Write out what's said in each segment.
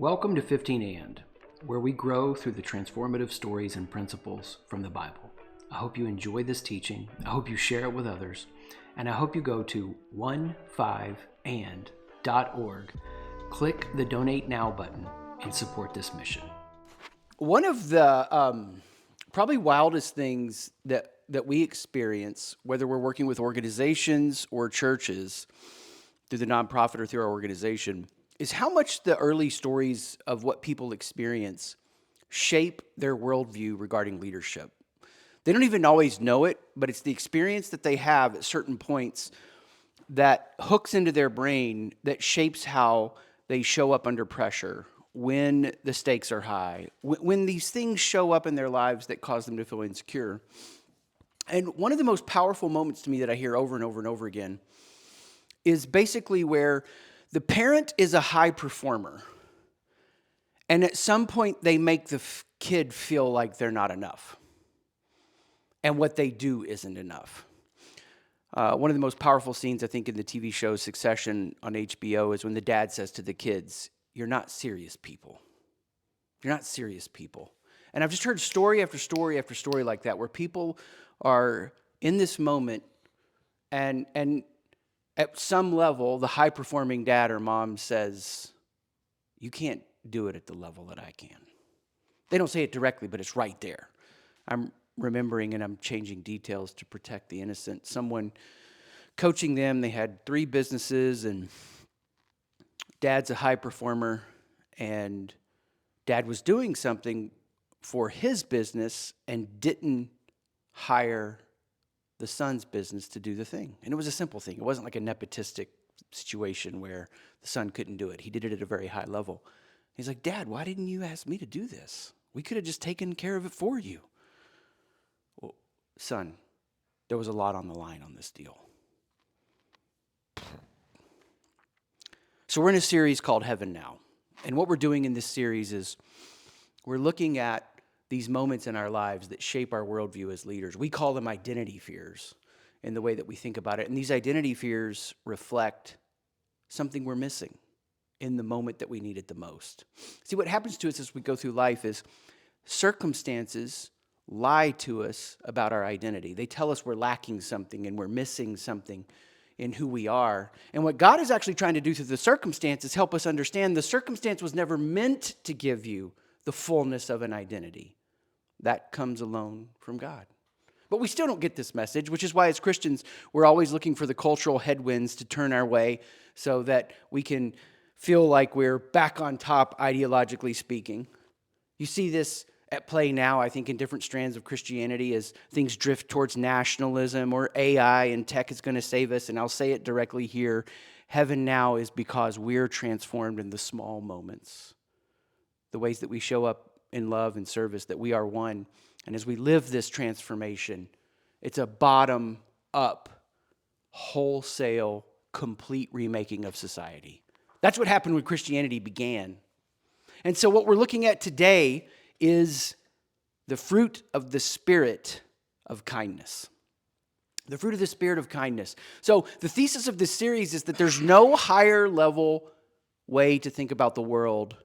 Welcome to 15 And, where we grow through the transformative stories and principles from the Bible. I hope you enjoy this teaching, I hope you share it with others, and I hope you go to 15and.org, click the Donate Now button, and support this mission. One of the probably wildest things that we experience, whether we're working with organizations or churches through the nonprofit or through our organization, is how much the early stories of what people experience shape their worldview regarding leadership. They don't even always know it, but it's the experience that they have at certain points that hooks into their brain that shapes how they show up under pressure when the stakes are high, when these things show up in their lives that cause them to feel insecure. And one of the most powerful moments to me that I hear over and over and over again is basically where the parent is a high performer, and at some point they make the kid feel like they're not enough, and what they do isn't enough. One of the most powerful scenes, I think, in the TV show Succession on HBO is when the dad says to the kids, "You're not serious people. You're not serious people." And I've just heard story after story after story like that, where people are in this moment and at some level, the high-performing dad or mom says, "You can't do it at the level that I can." They don't say it directly, but it's right there. I'm remembering, and I'm changing details to protect the innocent, someone coaching them. They had 3 businesses, and dad's a high performer, and dad was doing something for his business and didn't hire the son's business to do the thing. And it was a simple thing. It wasn't like a nepotistic situation where the son couldn't do it. He did it at a very high level. He's like, "Dad, why didn't you ask me to do this? We could have just taken care of it for you." "Well, son, there was a lot on the line on this deal." So we're in a series called Heaven Now. And what we're doing in this series is we're looking at these moments in our lives that shape our worldview as leaders. We call them identity fears in the way that we think about it. And these identity fears reflect something we're missing in the moment that we need it the most. See, what happens to us as we go through life is circumstances lie to us about our identity. They tell us we're lacking something and we're missing something in who we are. And what God is actually trying to do through the circumstance is help us understand the circumstance was never meant to give you the fullness of an identity. That comes alone from God. But we still don't get this message, which is why as Christians, we're always looking for the cultural headwinds to turn our way so that we can feel like we're back on top, ideologically speaking. You see this at play now, I think, in different strands of Christianity as things drift towards nationalism or AI and tech is going to save us. And I'll say it directly here. Heaven now is because we're transformed in the small moments, the ways that we show up in love and service, that we are one. And as we live this transformation, it's a bottom-up, wholesale, complete remaking of society. That's what happened when Christianity began. And so what we're looking at today is the fruit of the spirit of kindness. The fruit of the spirit of kindness. So the thesis of this series is that there's no higher level way to think about the world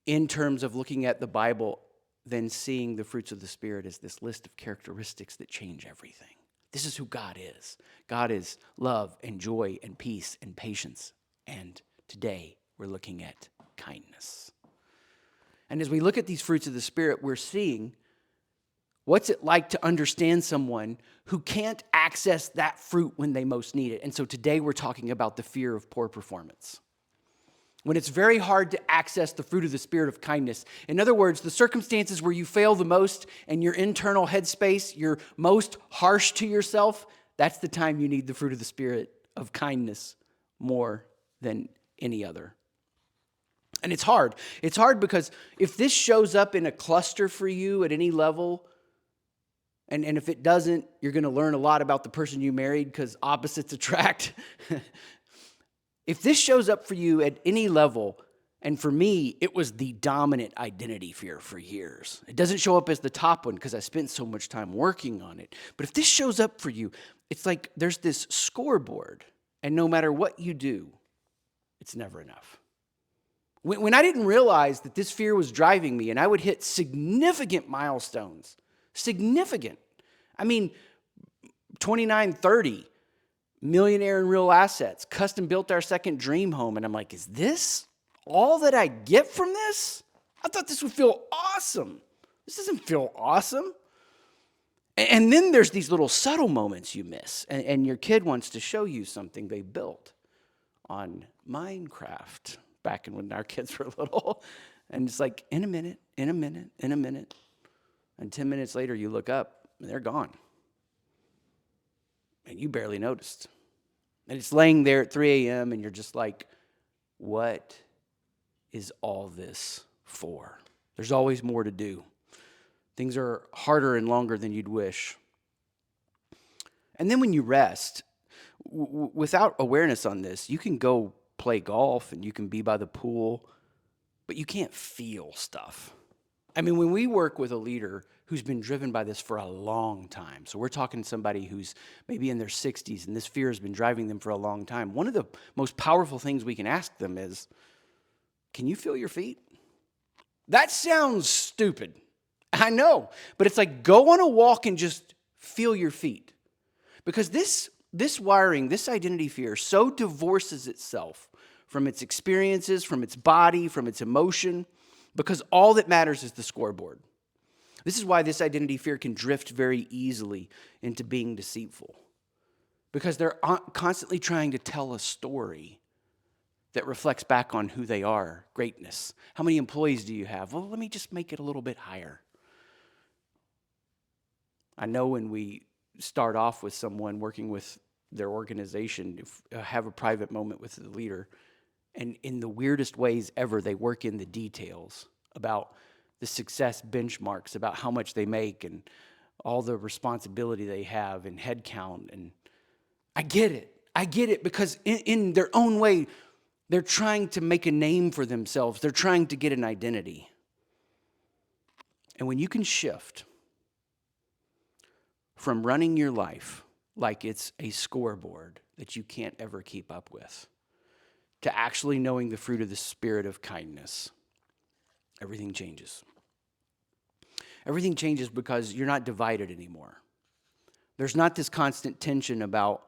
in terms of looking at the Bible than seeing the fruits of the Spirit as this list of characteristics that change everything. This is who God is. God is love and joy and peace and patience. And today we're looking at kindness. And as we look at these fruits of the Spirit, we're seeing what's it like to understand someone who can't access that fruit when they most need it. And so today we're talking about the fear of poor performance. When it's very hard to access the fruit of the spirit of kindness. In other words, the circumstances where you fail the most and your internal headspace, you're most harsh to yourself, that's the time you need the fruit of the spirit of kindness more than any other. And it's hard. It's hard because if this shows up in a cluster for you at any level, and if it doesn't, you're going to learn a lot about the person you married because opposites attract. If this shows up for you at any level, and for me, it was the dominant identity fear for years. It doesn't show up as the top one because I spent so much time working on it. But if this shows up for you, it's like there's this scoreboard, and no matter what you do, it's never enough. When I didn't realize that this fear was driving me and I would hit significant milestones, significant. I mean, 29, 30, millionaire in real assets, custom built our second dream home. And I'm like, is this all that I get from this? I thought this would feel awesome. This doesn't feel awesome. And then there's these little subtle moments you miss. And your kid wants to show you something they built on Minecraft back when our kids were little. And it's like, in a minute. And 10 minutes later, you look up and they're gone. And you barely noticed. And it's laying there at 3 a.m. and you're just like, what is all this for? There's always more to do. Things are harder and longer than you'd wish. And then when you rest, without awareness on this, you can go play golf and you can be by the pool, but you can't feel stuff. I mean, when we work with a leader who's been driven by this for a long time, so we're talking somebody who's maybe in their 60s and this fear has been driving them for a long time, one of the most powerful things we can ask them is, can you feel your feet? That sounds stupid. I know, but it's like, go on a walk and just feel your feet. Because this wiring, this identity fear, so divorces itself from its experiences, from its body, from its emotion, because all that matters is the scoreboard. This is why this identity fear can drift very easily into being deceitful. Because they're constantly trying to tell a story that reflects back on who they are, greatness. How many employees do you have? Well, let me just make it a little bit higher. I know when we start off with someone working with their organization, have a private moment with the leader, and in the weirdest ways ever, they work in the details about the success benchmarks, about how much they make and all the responsibility they have and head count. And I get it because in their own way, they're trying to make a name for themselves. They're trying to get an identity. And when you can shift from running your life like it's a scoreboard that you can't ever keep up with, to actually knowing the fruit of the Spirit of kindness, everything changes. Everything changes because you're not divided anymore. There's not this constant tension about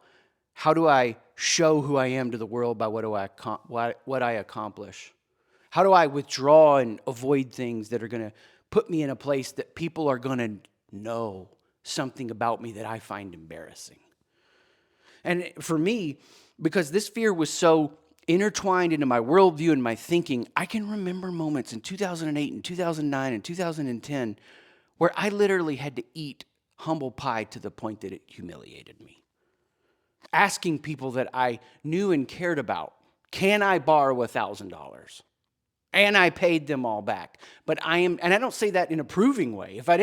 how do I show who I am to the world by what I accomplish? How do I withdraw and avoid things that are going to put me in a place that people are going to know something about me that I find embarrassing? And for me, because this fear was so intertwined into my worldview and my thinking, I can remember moments in 2008 and 2009 and 2010 where I literally had to eat humble pie to the point that it humiliated me. Asking people that I knew and cared about, can I borrow $1,000? And I paid them all back. But and I don't say that in an approving way. If I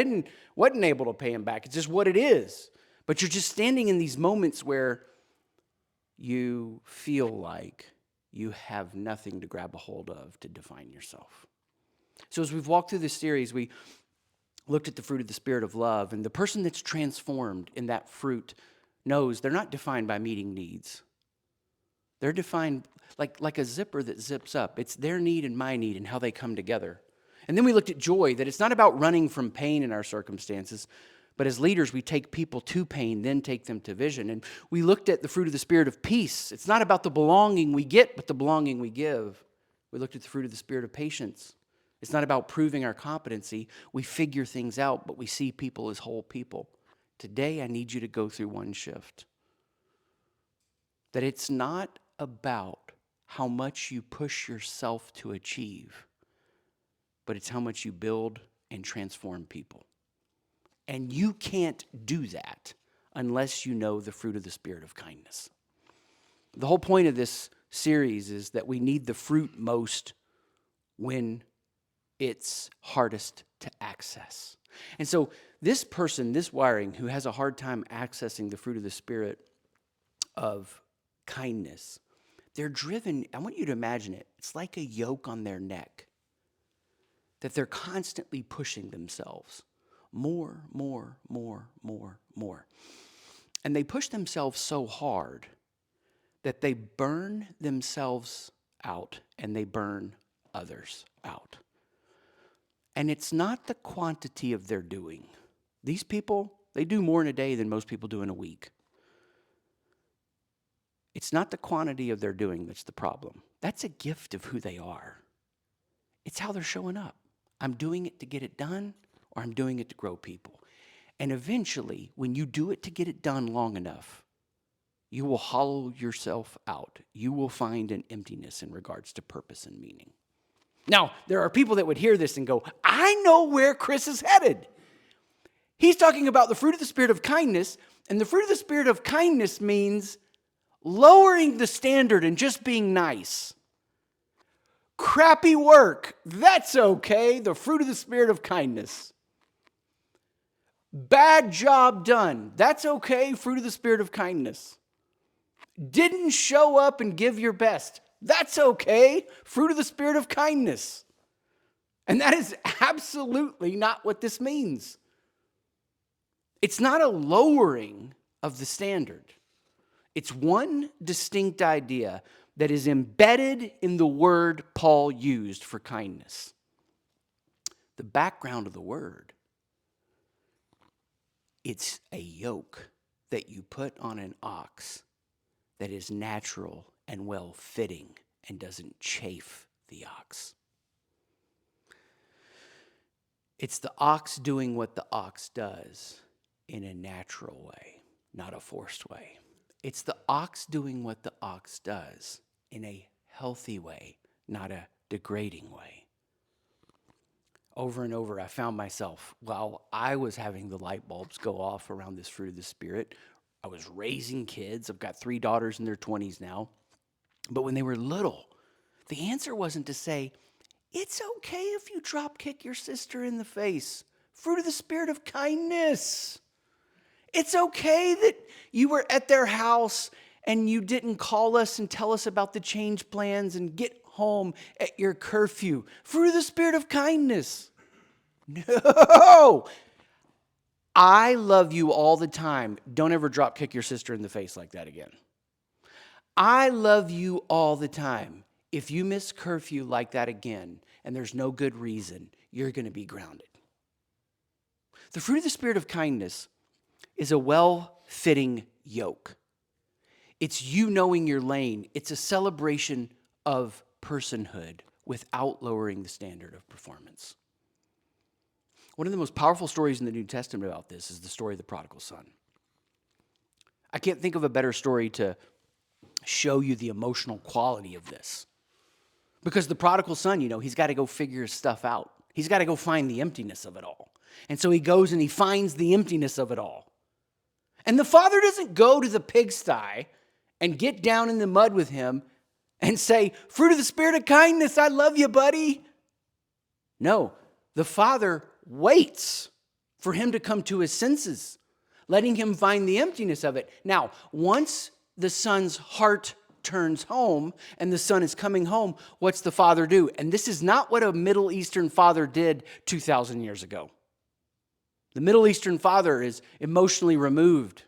wasn't able to pay them back, it's just what it is. But you're just standing in these moments where you feel like you have nothing to grab a hold of to define yourself. So as we've walked through this series, we looked at the fruit of the Spirit of love, and the person that's transformed in that fruit knows they're not defined by meeting needs. They're defined like a zipper that zips up. It's their need and my need and how they come together. And then we looked at joy, that it's not about running from pain in our circumstances, but as leaders, we take people to pain, then take them to vision. And we looked at the fruit of the Spirit of peace. It's not about the belonging we get, but the belonging we give. We looked at the fruit of the Spirit of patience. It's not about proving our competency. We figure things out, but we see people as whole people. Today, I need you to go through one shift. That it's not about how much you push yourself to achieve, but it's how much you build and transform people. And you can't do that unless you know the fruit of the Spirit of kindness. The whole point of this series is that we need the fruit most when it's hardest to access. And so this person, this wiring, who has a hard time accessing the fruit of the Spirit of kindness, they're driven, I want you to imagine it, it's like a yoke on their neck, that they're constantly pushing themselves. More. And they push themselves so hard that they burn themselves out and they burn others out. And it's not the quantity of their doing. These people, they do more in a day than most people do in a week. It's not the quantity of their doing that's the problem. That's a gift of who they are. It's how they're showing up. I'm doing it to get it done, or I'm doing it to grow people. And eventually, when you do it to get it done long enough, you will hollow yourself out. You will find an emptiness in regards to purpose and meaning. Now, there are people that would hear this and go, I know where Chris is headed. He's talking about the fruit of the Spirit of kindness, and the fruit of the Spirit of kindness means lowering the standard and just being nice. Crappy work, that's okay. The fruit of the Spirit of kindness. Bad job done, that's okay. Fruit of the Spirit of kindness. Didn't show up and give your best, that's okay. Fruit of the Spirit of kindness. And that is absolutely not what this means. It's not a lowering of the standard. It's one distinct idea that is embedded in the word Paul used for kindness. The background of the word, it's a yoke that you put on an ox that is natural and well-fitting and doesn't chafe the ox. It's the ox doing what the ox does in a natural way, not a forced way. It's the ox doing what the ox does in a healthy way, not a degrading way. Over and over, I found myself, while I was having the light bulbs go off around this fruit of the Spirit, I was raising kids. I've got 3 daughters in their 20s now. But when they were little, the answer wasn't to say, it's okay if you drop kick your sister in the face. Fruit of the Spirit of kindness. It's okay that you were at their house and you didn't call us and tell us about the change plans and get home at your curfew. Fruit of the Spirit of kindness. No. I love you all the time. Don't ever drop kick your sister in the face like that again. I love you all the time. If you miss curfew like that again and there's no good reason, you're going to be grounded. The fruit of the Spirit of kindness is a well-fitting yoke. It's you knowing your lane. It's a celebration of personhood without lowering the standard of performance. One of the most powerful stories in the New Testament about this is the story of the prodigal son. I can't think of a better story to show you the emotional quality of this. Because the prodigal son, he's got to go figure his stuff out. He's got to go find the emptiness of it all. And so he goes and he finds the emptiness of it all. And the father doesn't go to the pigsty and get down in the mud with him and say, fruit of the Spirit of kindness, I love you, buddy. No, the father waits for him to come to his senses, letting him find the emptiness of it. Now, once the son's heart turns home and the son is coming home, what's the father do? And this is not what a Middle Eastern father did 2,000 years ago. The Middle Eastern father is emotionally removed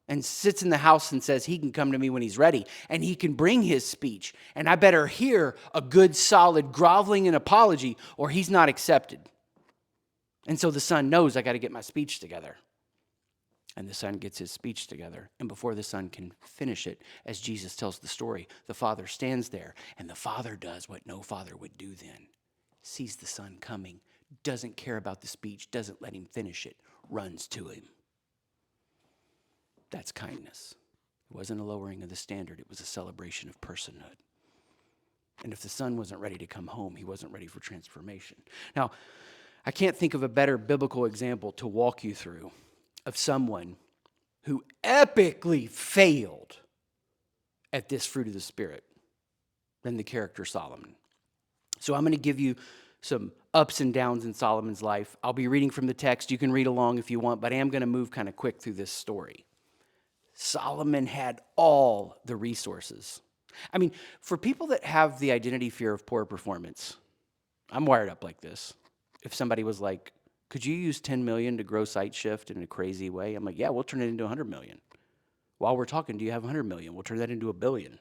and sits in the house and says he can come to me when he's ready and he can bring his speech. And I better hear a good, solid, groveling and apology or he's not accepted. And so the son knows I got to get my speech together. And the son gets his speech together. And before the son can finish it, as Jesus tells the story, the father stands there and the father does what no father would do then. Sees the son coming, doesn't care about the speech, doesn't let him finish it, runs to him. That's kindness. It wasn't a lowering of the standard. It was a celebration of personhood. And if the son wasn't ready to come home, he wasn't ready for transformation. Now, I can't think of a better biblical example to walk you through of someone who epically failed at this fruit of the Spirit than the character Solomon. So I'm going to give you some ups and downs in Solomon's life. I'll be reading from the text. You can read along if you want, but I am going to move kind of quick through this story. Solomon had all the resources. I mean, for people that have the identity fear of poor performance, I'm wired up like this. If somebody was like, could you use 10 million to grow Site Shift in a crazy way? I'm like, yeah, we'll turn it into 100 million. While we're talking, do you have 100 million? We'll turn that into $1 billion.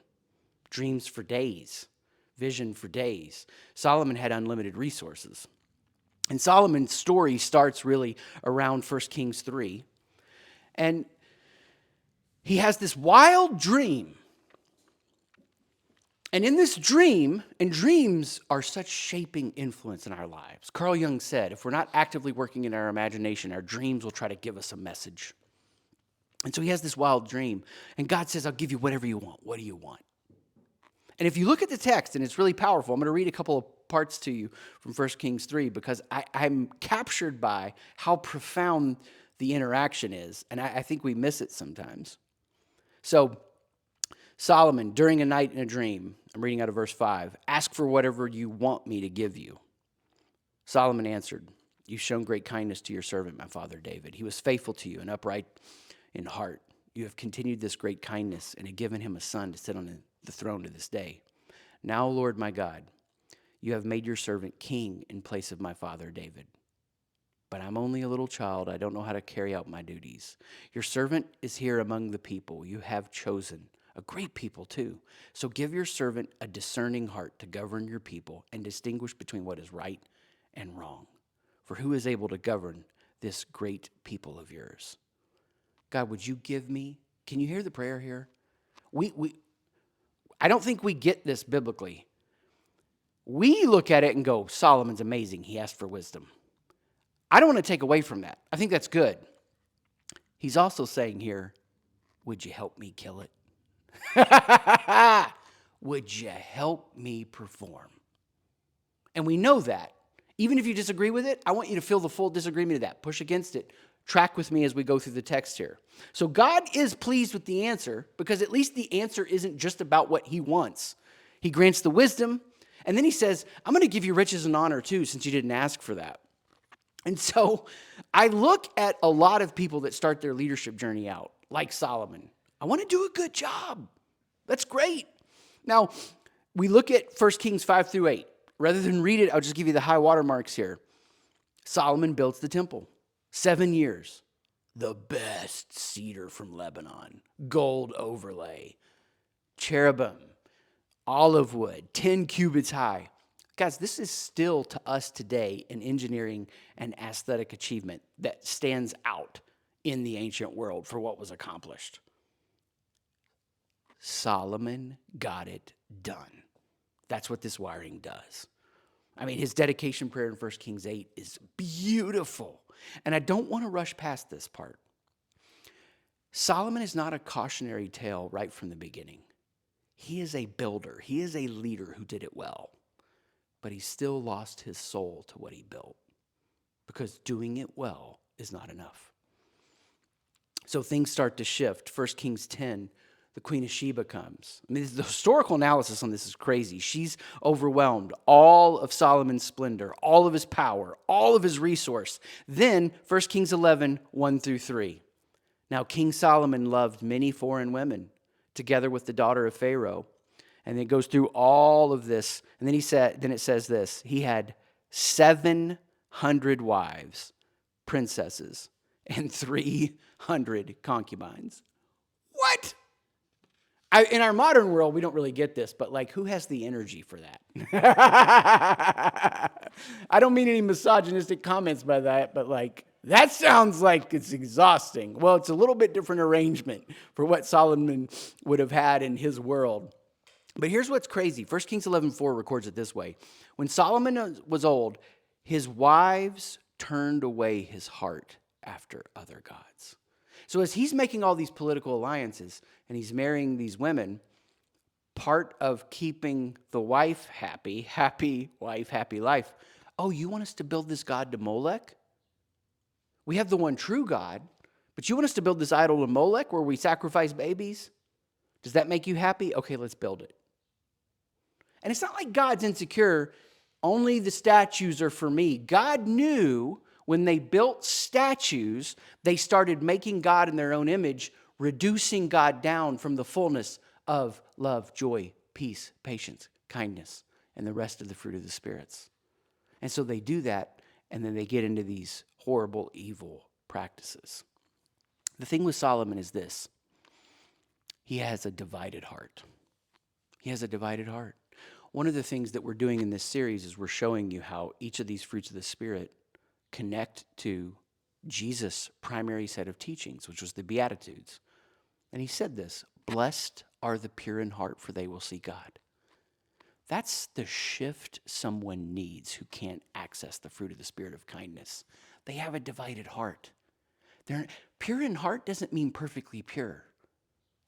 Dreams for days. vision for days. Solomon had unlimited resources. And Solomon's story starts really around 1 Kings 3. And he has this wild dream. And in this dream, and dreams are such shaping influence in our lives. Carl Jung said, if we're not actively working in our imagination, our dreams will try to give us a message. And so he has this wild dream. And God says, I'll give you whatever you want. What do you want? And if you look at the text, and it's really powerful, I'm going to read a couple of parts to you from 1 Kings 3 because I'm captured by how profound the interaction is. And I think we miss it sometimes. So Solomon, during a night in a dream, I'm reading out of verse 5, ask for whatever you want me to give you. Solomon answered, you've shown great kindness to your servant, my father David. He was faithful to you and upright in heart. You have continued this great kindness and have given him a son to sit on the throne to this day. Now, Lord my God, you have made your servant king in place of my father David. But I'm only a little child. I don't know how to carry out my duties. Your servant is here among the people you have chosen, a great people too. So give your servant a discerning heart to govern your people and distinguish between what is right and wrong. For who is able to govern this great people of yours? God, would you give me, can you hear the prayer here? I don't think we get this biblically. We look at it and go, Solomon's amazing. He asked for wisdom. I don't want to take away from that. I think that's good. He's also saying here, would you help me kill it? Would you help me perform? And we know that. Even if you disagree with it, I want you to feel the full disagreement of that. Push against it. Track with me as we go through the text here. So God is pleased with the answer because at least the answer isn't just about what he wants. He grants the wisdom, and then he says, I'm going to give you riches and honor too since you didn't ask for that. And so I look at a lot of people that start their leadership journey out, like Solomon. I want to do a good job. That's great. Now, we look at 1 Kings 5 through 8. Rather than read it, I'll just give you the high water marks here. Solomon builds the temple. 7 years. The best cedar from Lebanon. Gold overlay. Cherubim. Olive wood. 10 cubits high. Guys, this is still to us today an engineering and aesthetic achievement that stands out in the ancient world for what was accomplished. Solomon got it done. That's what this wiring does. I mean, his dedication prayer in 1 Kings 8 is beautiful. And I don't want to rush past this part. Solomon is not a cautionary tale right from the beginning. He is a builder. He is a leader who did it well. But he still lost his soul to what he built because doing it well is not enough. So things start to shift. 1 Kings 10, the Queen of Sheba comes. I mean, the historical analysis on this is crazy. She's overwhelmed. All of Solomon's splendor, all of his power, all of his resource. Then 1 Kings 11, 1 through 3. Now King Solomon loved many foreign women, together with the daughter of Pharaoh. And it goes through all of this. And then it says this. He had 700 wives, princesses, and 300 concubines. What? In our modern world, we don't really get this, but like, who has the energy for that? I don't mean any misogynistic comments by that, but like, that sounds like it's exhausting. Well, it's a little bit different arrangement for what Solomon would have had in his world. But here's what's crazy. 1 Kings 11:4 records it this way. When Solomon was old, his wives turned away his heart after other gods. So as he's making all these political alliances and he's marrying these women, part of keeping the wife happy wife, happy life. Oh, you want us to build this god to Molech? We have the one true God, but you want us to build this idol to Molech where we sacrifice babies? Does that make you happy? Okay, let's build it. And it's not like God's insecure. Only the statues are for me. God knew when they built statues, they started making God in their own image, reducing God down from the fullness of love, joy, peace, patience, kindness, and the rest of the fruit of the spirits. And so they do that, and then they get into these horrible, evil practices. The thing with Solomon is this. He has a divided heart. He has a divided heart. One of the things that we're doing in this series is we're showing you how each of these fruits of the Spirit connect to Jesus' primary set of teachings, which was the Beatitudes. And he said this, "Blessed are the pure in heart, for they will see God." That's the shift someone needs who can't access the fruit of the Spirit of kindness. They have a divided heart. Pure in heart doesn't mean perfectly pure,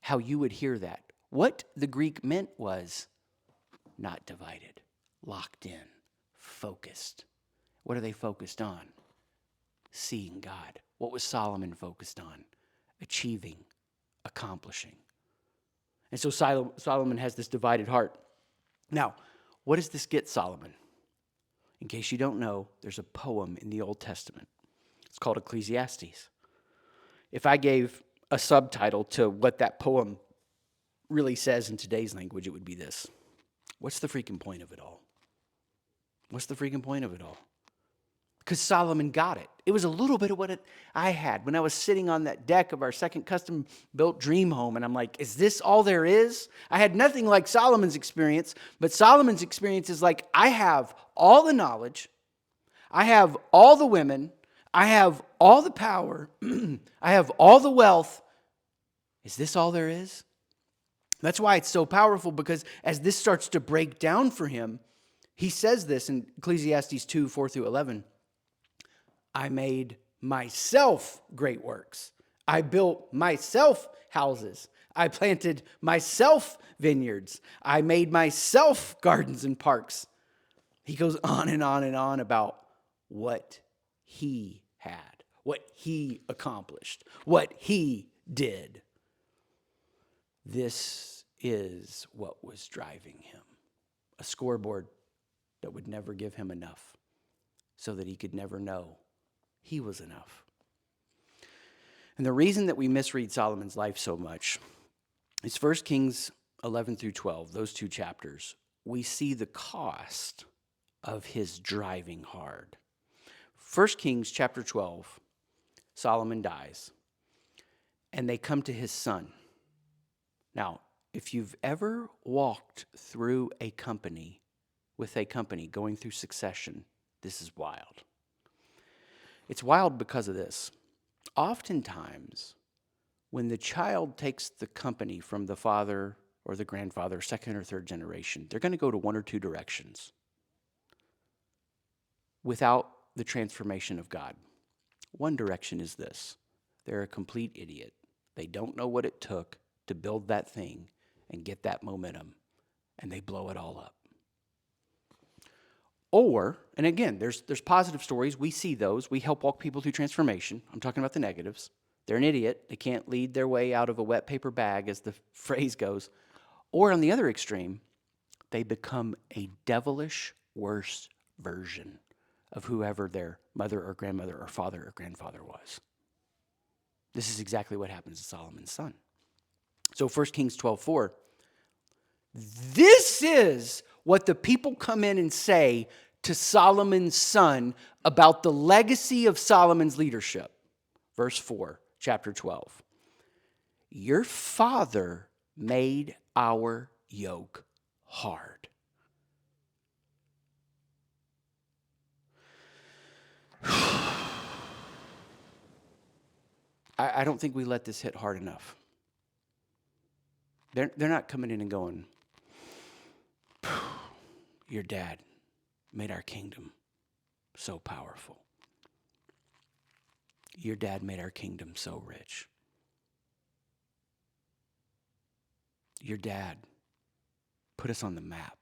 how you would hear that. What the Greek meant was not divided, locked in, focused. What are they focused on? Seeing God. What was Solomon focused on? Achieving, accomplishing. And so Solomon has this divided heart. Now, what does this get Solomon? In case you don't know, there's a poem in the Old Testament. It's called Ecclesiastes. If I gave a subtitle to what that poem really says in today's language, it would be this. What's the freaking point of it all? What's the freaking point of it all? Because Solomon got it. It was a little bit of what I had when I was sitting on that deck of our second custom-built dream home, and I'm like, is this all there is? I had nothing like Solomon's experience, but Solomon's experience is like, I have all the knowledge, I have all the women, I have all the power, I have all the wealth. Is this all there is? That's why it's so powerful, because as this starts to break down for him, he says this in Ecclesiastes 2, 4 through 11. I made myself great works. I built myself houses. I planted myself vineyards. I made myself gardens and parks. He goes on and on and on about what he had, what he accomplished, what he did. This is what was driving him. A scoreboard that would never give him enough, so that he could never know he was enough. And the reason that we misread Solomon's life so much is 1 Kings 11 through 12, those two chapters, we see the cost of his driving hard. 1 Kings chapter 12, Solomon dies, and they come to his son. Now, if you've ever walked through a company, with a company going through succession, this is wild. It's wild because of this. Oftentimes, when the child takes the company from the father or the grandfather, second or third generation, they're going to go to one or two directions without the transformation of God. One direction is this. They're a complete idiot. They don't know what it took to build that thing and get that momentum, and they blow it all up. Or, and again, there's positive stories. We see those. We help walk people through transformation. I'm talking about the negatives. They're an idiot. They can't lead their way out of a wet paper bag, as the phrase goes. Or on the other extreme, they become a devilish, worse version of whoever their mother or grandmother or father or grandfather was. This is exactly what happens to Solomon's son. So 1 Kings 12:4, this is what the people come in and say to Solomon's son about the legacy of Solomon's leadership. Verse 4, chapter 12. Your father made our yoke hard. I don't think we let this hit hard enough. They're not coming in and going, your dad made our kingdom so powerful. Your dad made our kingdom so rich. Your dad put us on the map.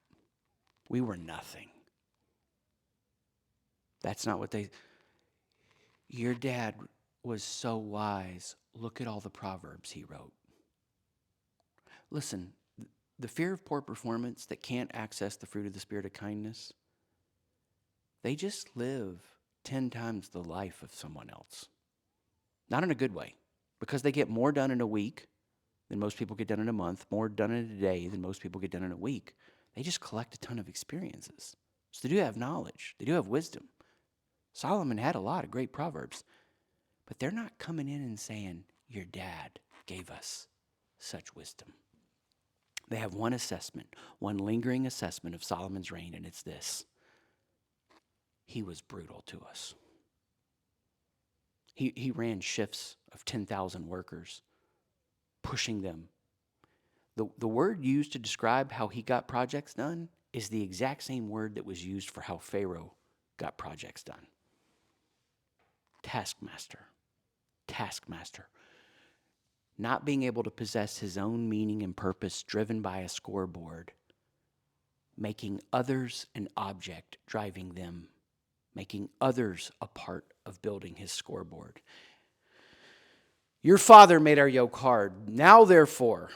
We were nothing. That's not what your dad was so wise. Look at all the Proverbs he wrote. Listen, the fear of poor performance that can't access the fruit of the Spirit of kindness, they just live 10 times the life of someone else. Not in a good way, because they get more done in a week than most people get done in a month, more done in a day than most people get done in a week. They just collect a ton of experiences. So they do have knowledge. They do have wisdom. Solomon had a lot of great Proverbs, but they're not coming in and saying, your dad gave us such wisdom. They have one assessment, one lingering assessment of Solomon's reign, and it's this: he was brutal to us. He ran shifts of 10,000 workers, pushing them. The word used to describe how he got projects done is the exact same word that was used for how Pharaoh got projects done. Taskmaster. Not being able to possess his own meaning and purpose driven by a scoreboard, making others an object driving them, making others a part of building his scoreboard. Your father made our yoke hard. Now, therefore,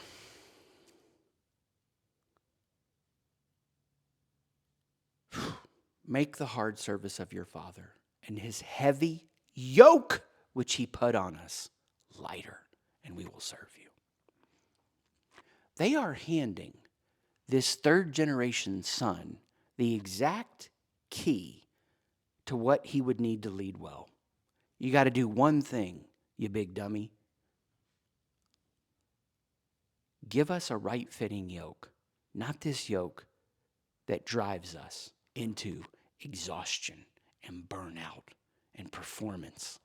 make the hard service of your father and his heavy yoke, which he put on us, lighter, and we will serve you. They are handing this third generation son the exact key to what he would need to lead well. You got to do one thing, you big dummy. Give us a right-fitting yoke, not this yoke that drives us into exhaustion and burnout and performance.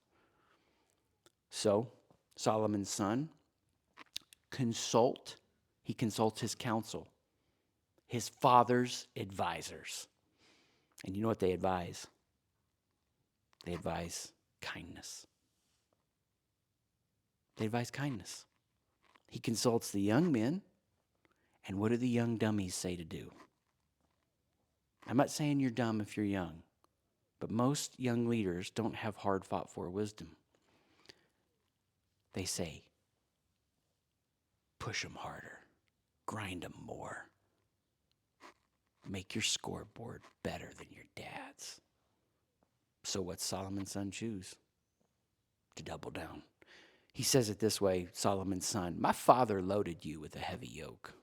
So, Solomon's son, he consults his counsel, his father's advisors. And you know what they advise? They advise kindness. They advise kindness. He consults the young men, and what do the young dummies say to do? I'm not saying you're dumb if you're young, but most young leaders don't have hard-fought-for wisdom. They say, push them harder, grind them more, make your scoreboard better than your dad's. So what's Solomon's son choose? To double down. He says it this way, Solomon's son, my father loaded you with a heavy yoke,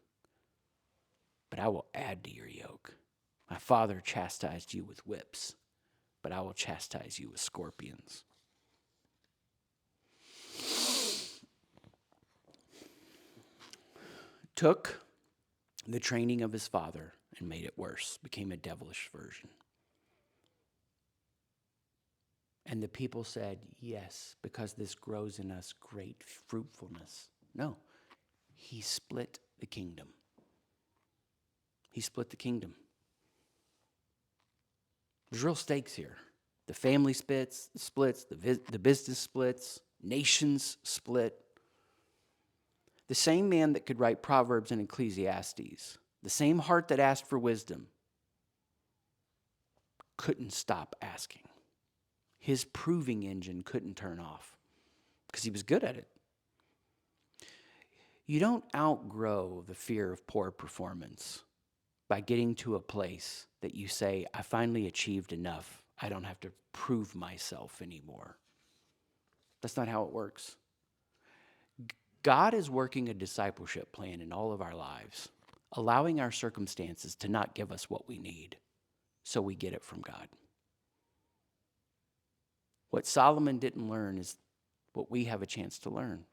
but I will add to your yoke. My father chastised you with whips, but I will chastise you with scorpions. Took the training of his father and made it worse, became a devilish version. And the people said, yes, because this grows in us great fruitfulness. No, he split the kingdom. He split the kingdom. There's real stakes here. The family splits, the business splits, nations split. The same man that could write Proverbs and Ecclesiastes, the same heart that asked for wisdom, couldn't stop asking. His proving engine couldn't turn off because he was good at it. You don't outgrow the fear of poor performance by getting to a place that you say, I finally achieved enough. I don't have to prove myself anymore. That's not how it works. God is working a discipleship plan in all of our lives, allowing our circumstances to not give us what we need, so we get it from God. What Solomon didn't learn is what we have a chance to learn.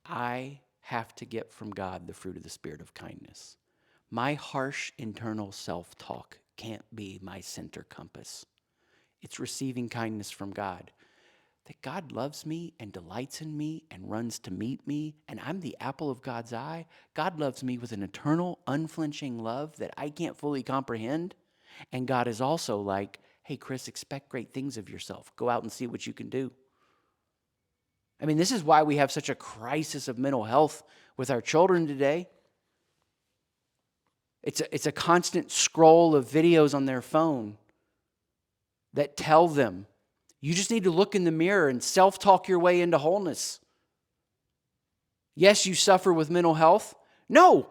I have to get from God the fruit of the Spirit of kindness. My harsh internal self-talk can't be my center compass. It's receiving kindness from God. That God loves me and delights in me and runs to meet me, and I'm the apple of God's eye. God loves me with an eternal, unflinching love that I can't fully comprehend. And God is also like, hey, Chris, expect great things of yourself. Go out and see what you can do. I mean, this is why we have such a crisis of mental health with our children today. It's a constant scroll of videos on their phone that tell them, you just need to look in the mirror and self-talk your way into wholeness. Yes, you suffer with mental health. No.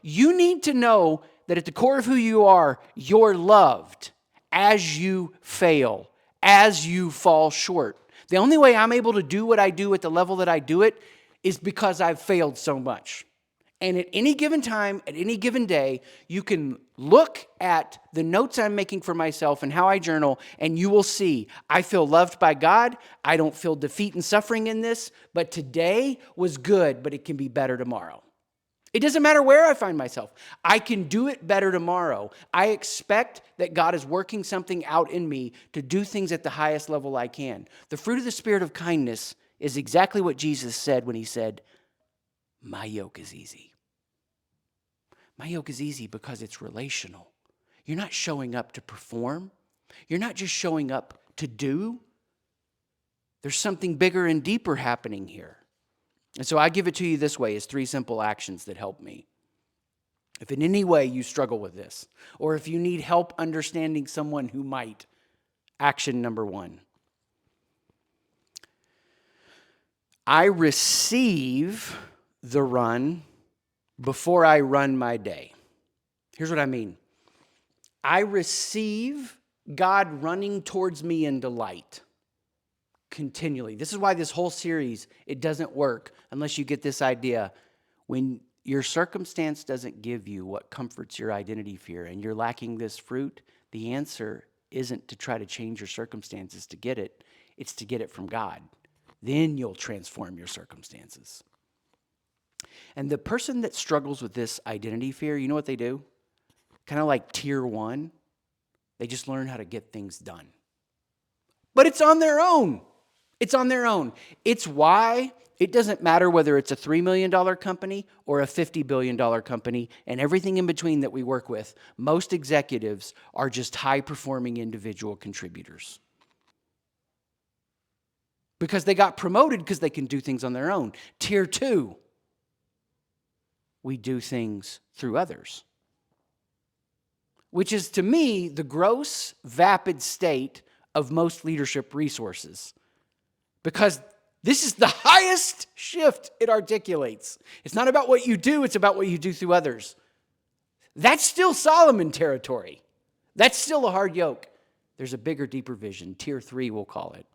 You need to know that at the core of who you are, you're loved as you fail, as you fall short. The only way I'm able to do what I do at the level that I do it is because I've failed so much. And at any given time, at any given day, you can look at the notes I'm making for myself and how I journal, and you will see I feel loved by God. I don't feel defeat and suffering in this, but today was good, but it can be better tomorrow. It doesn't matter where I find myself. I can do it better tomorrow. I expect that God is working something out in me to do things at the highest level I can. The fruit of the Spirit of kindness is exactly what Jesus said when he said, my yoke is easy. My yoke is easy because it's relational. You're not showing up to perform. You're not just showing up to do. There's something bigger and deeper happening here. And so I give it to you this way as 3 simple actions that help me. If in any way you struggle with this, or if you need help understanding someone who might, action number 1. I receive the run before I run my day. Here's what I mean. I receive God running towards me in delight continually. This is why this whole series, it doesn't work unless you get this idea. When your circumstance doesn't give you what comforts your identity fear and you're lacking this fruit, the answer isn't to try to change your circumstances to get it. It's to get it from God. Then you'll transform your circumstances. And the person that struggles with this identity fear, you know what they do? Kind of like tier 1. They just learn how to get things done. But it's on their own. It's on their own. It's why it doesn't matter whether it's a $3 million company or a $50 billion company and everything in between that we work with. Most executives are just high-performing individual contributors. Because they got promoted because they can do things on their own. Tier 2, we do things through others. Which is, to me, the gross, vapid state of most leadership resources. Because this is the highest shift it articulates. It's not about what you do, it's about what you do through others. That's still Solomon territory. That's still a hard yoke. There's a bigger, deeper vision. Tier 3, we'll call it.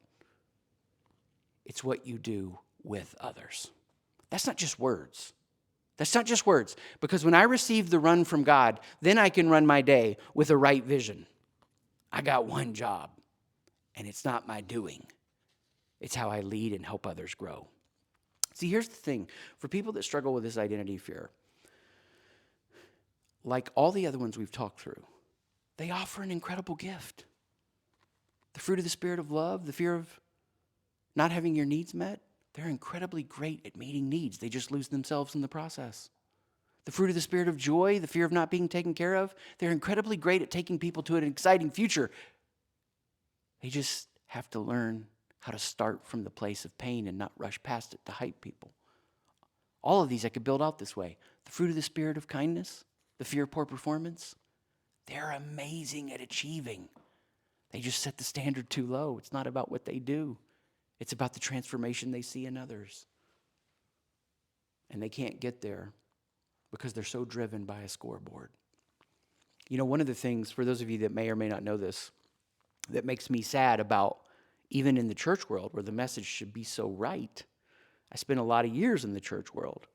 It's what you do with others. That's not just words. That's not just words. Because when I receive the run from God, then I can run my day with a right vision. I got one job, and it's not my doing. It's how I lead and help others grow. See, here's the thing. For people that struggle with this identity fear, like all the other ones we've talked through, they offer an incredible gift. The fruit of the Spirit of love, the fear of not having your needs met, they're incredibly great at meeting needs. They just lose themselves in the process. The fruit of the Spirit of joy, the fear of not being taken care of, they're incredibly great at taking people to an exciting future. They just have to learn how to start from the place of pain and not rush past it to hype people. All of these I could build out this way. The fruit of the Spirit of kindness, the fear of poor performance, they're amazing at achieving. They just set the standard too low. It's not about what they do. It's about the transformation they see in others. And they can't get there because they're so driven by a scoreboard. You know, one of the things, for those of you that may or may not know this, that makes me sad about even in the church world where the message should be so right. I spent a lot of years in the church world.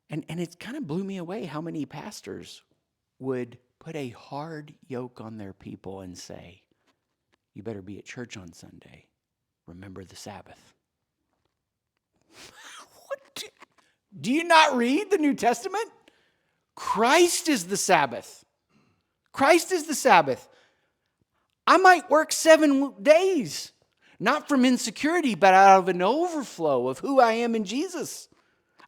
And it kind of blew me away how many pastors would put a hard yoke on their people and say, you better be at church on Sunday. Remember the Sabbath. What? Do you not read the New Testament? Christ is the Sabbath. Christ is the Sabbath. I might work 7 days, not from insecurity, but out of an overflow of who I am in Jesus.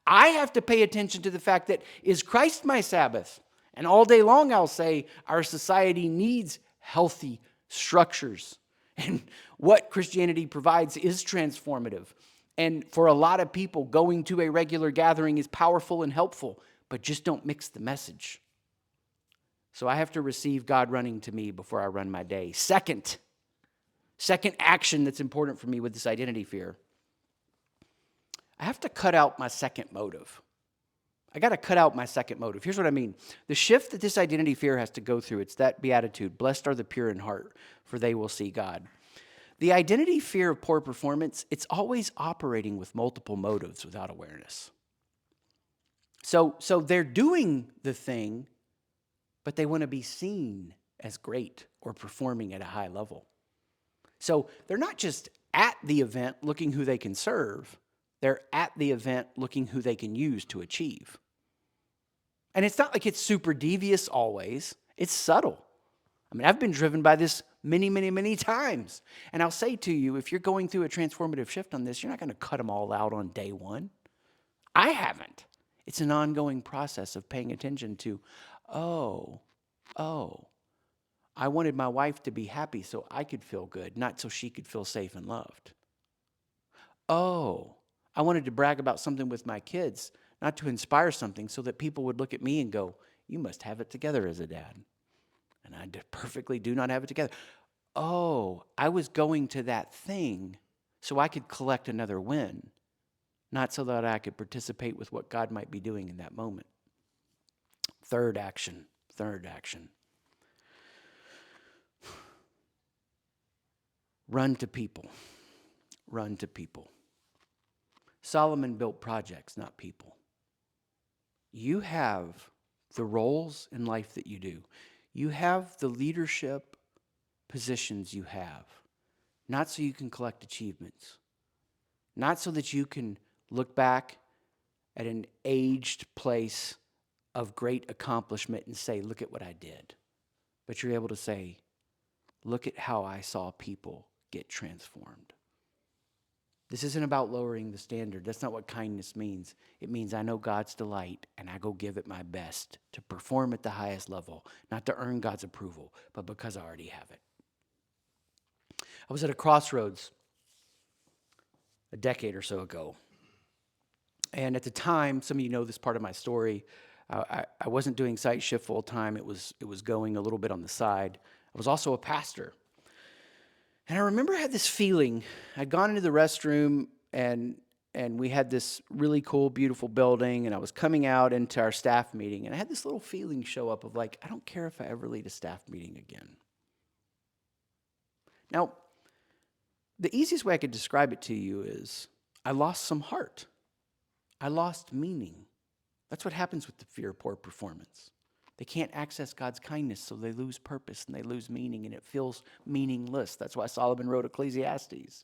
I have to pay attention to the fact that, is Christ my Sabbath? And all day long I'll say our society needs healthy structures. And what Christianity provides is transformative. And for a lot of people, going to a regular gathering is powerful and helpful, but just don't mix the message. So I have to receive God running to me before I run my day. Second action that's important for me with this identity fear. I have to cut out my second motive. I got to cut out my second motive. Here's what I mean. The shift that this identity fear has to go through, it's that Beatitude. Blessed are the pure in heart, for they will see God. The identity fear of poor performance, it's always operating with multiple motives without awareness. So they're doing the thing, but they want to be seen as great or performing at a high level. So they're not just at the event looking who they can serve. They're at the event looking who they can use to achieve. And it's not like it's super devious always. It's subtle. I mean, I've been driven by this many, many, many times. And I'll say to you, if you're going through a transformative shift on this, you're not going to cut them all out on day one. I haven't. It's an ongoing process of paying attention to, oh, I wanted my wife to be happy so I could feel good, not so she could feel safe and loved. Oh, I wanted to brag about something with my kids, not to inspire something so that people would look at me and go, you must have it together as a dad. And I perfectly do not have it together. Oh, I was going to that thing so I could collect another win, not so that I could participate with what God might be doing in that moment. Third action. Run to people. Solomon built projects, not people. You have the roles in life that you do. You have the leadership positions you have, not so you can collect achievements, not so that you can look back at an aged place of great accomplishment and say, look at what I did. But you're able to say, look at how I saw people get transformed. This isn't about lowering the standard. That's not what kindness means. It means I know God's delight and I go give it my best to perform at the highest level, not to earn God's approval, but because I already have it. I was at a crossroads a decade or so ago. And at the time, some of you know this part of my story, I wasn't doing Site Shift full time. It was going a little bit on the side. I was also a pastor. And I remember I had this feeling. I'd gone into the restroom and we had this really cool, beautiful building, and I was coming out into our staff meeting, and I had this little feeling show up of like, I don't care if I ever lead a staff meeting again. Now, the easiest way I could describe it to you is I lost some heart. I lost meaning. That's what happens with the fear of poor performance. They can't access God's kindness, so they lose purpose and they lose meaning, and it feels meaningless. That's why Solomon wrote Ecclesiastes.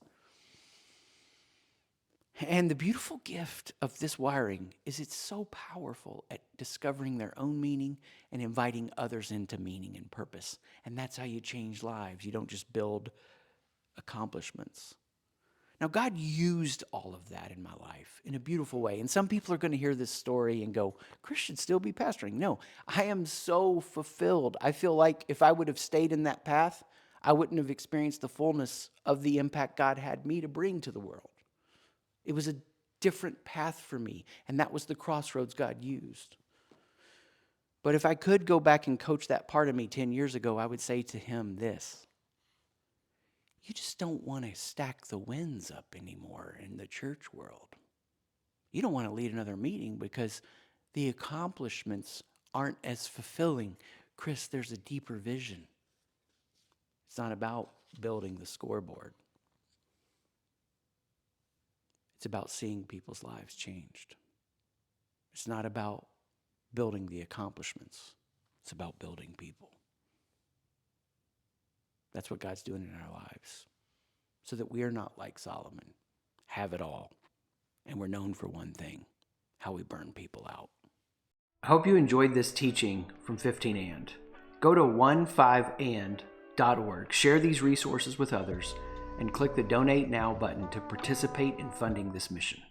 And the beautiful gift of this wiring is it's so powerful at discovering their own meaning and inviting others into meaning and purpose. And that's how you change lives. You don't just build accomplishments. Now, God used all of that in my life in a beautiful way. And some people are going to hear this story and go, Chris should still be pastoring. No, I am so fulfilled. I feel like if I would have stayed in that path, I wouldn't have experienced the fullness of the impact God had me to bring to the world. It was a different path for me, and that was the crossroads God used. But if I could go back and coach that part of me 10 years ago, I would say to him this: you just don't want to stack the wins up anymore in the church world. You don't want to lead another meeting because the accomplishments aren't as fulfilling. Chris, there's a deeper vision. It's not about building the scoreboard. It's about seeing people's lives changed. It's not about building the accomplishments. It's about building people. That's what God's doing in our lives, so that we are not like Solomon, have it all, and we're known for one thing: how we burn people out. I hope you enjoyed this teaching from 15and. Go to 15and.org, share these resources with others, and click the Donate Now button to participate in funding this mission.